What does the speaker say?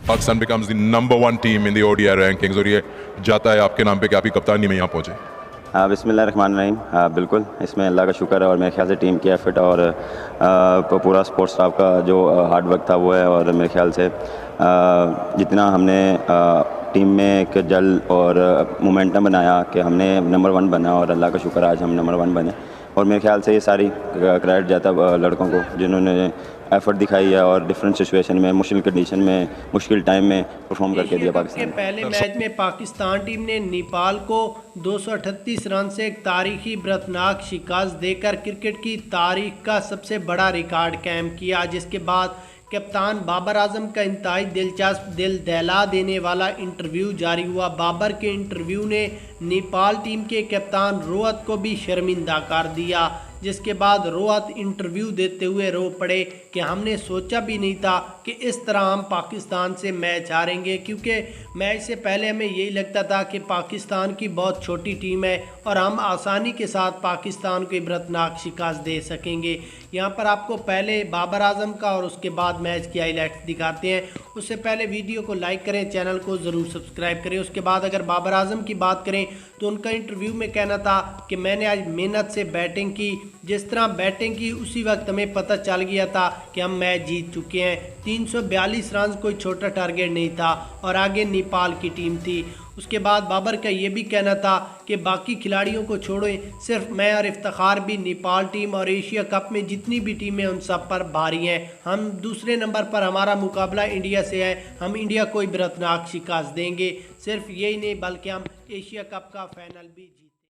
Pakistan becomes the #1 team in the ODI rankings और ये जाता है आपके नाम पे कि आपकी कप्तानी में यहाँ पहुँचे। बिस्मिल्लाहिर्रहमानिर्रहीम। बिल्कुल, इसमें अल्लाह का शुक्र है और मेरे ख्याल से टीम की एफर्ट और पूरा स्पोर्ट्स स्टाफ का जो हार्ड वर्क था वो है। और मेरे ख्याल से जितना हमने टीम में एक जल और मोमेंटम बनाया कि हमने नंबर 1 बना और अल्लाह का शुक्र आज हम नंबर 1 बने। और मेरे ख्याल से ये सारी क्रेडिट जाता लड़कों को जिन्होंने एफर्ट दिखाई है और डिफरेंट सिचुएशन में, मुश्किल कंडीशन में, मुश्किल टाइम में परफॉर्म करके दिया पाकिस्तान। पहले मैच में पाकिस्तान टीम ने नेपाल को 238 रन से एक तारीखी बरतनाक शिकस्त देकर क्रिकेट की तारीख का सबसे बड़ा रिकॉर्ड कायम किया, जिसके बाद कप्तान बाबर आजम का इंतहाई दिलचस्प, दिल दहला देने वाला इंटरव्यू जारी हुआ। बाबर के इंटरव्यू ने नेपाल टीम के कप्तान रोहित को भी शर्मिंदा कर दिया, जिसके बाद रोहित इंटरव्यू देते हुए रो पड़े कि हमने सोचा भी नहीं था कि इस तरह हम पाकिस्तान से मैच हारेंगे, क्योंकि मैच से पहले हमें यही लगता था कि पाकिस्तान की बहुत छोटी टीम है और हम आसानी के साथ पाकिस्तान को इबरतनाक शिकस्त दे सकेंगे। यहाँ पर आपको पहले बाबर आजम का और उसके बाद मैच की हाईलाइट्स दिखाते हैं। उससे पहले वीडियो को लाइक करें, चैनल को ज़रूर सब्सक्राइब करें। उसके बाद अगर बाबर आजम की बात करें तो उनका इंटरव्यू में कहना था कि मैंने आज मेहनत से बैटिंग की, जिस तरह बैटिंग की उसी वक्त हमें पता चल गया था कि हम मैच जीत चुके हैं। 342 रन कोई छोटा टारगेट नहीं था और आगे नेपाल की टीम थी। उसके बाद बाबर का ये भी कहना था कि बाकी खिलाड़ियों को छोड़ें, सिर्फ मैं और इफ्तिखार भी नेपाल टीम और एशिया कप में जितनी भी टीमें उन सब पर भारी हैं। हम दूसरे नंबर पर, हमारा मुकाबला इंडिया से है, हम इंडिया को इबरतनाक शिकस्त देंगे। सिर्फ यही नहीं बल्कि हम एशिया कप का फाइनल भी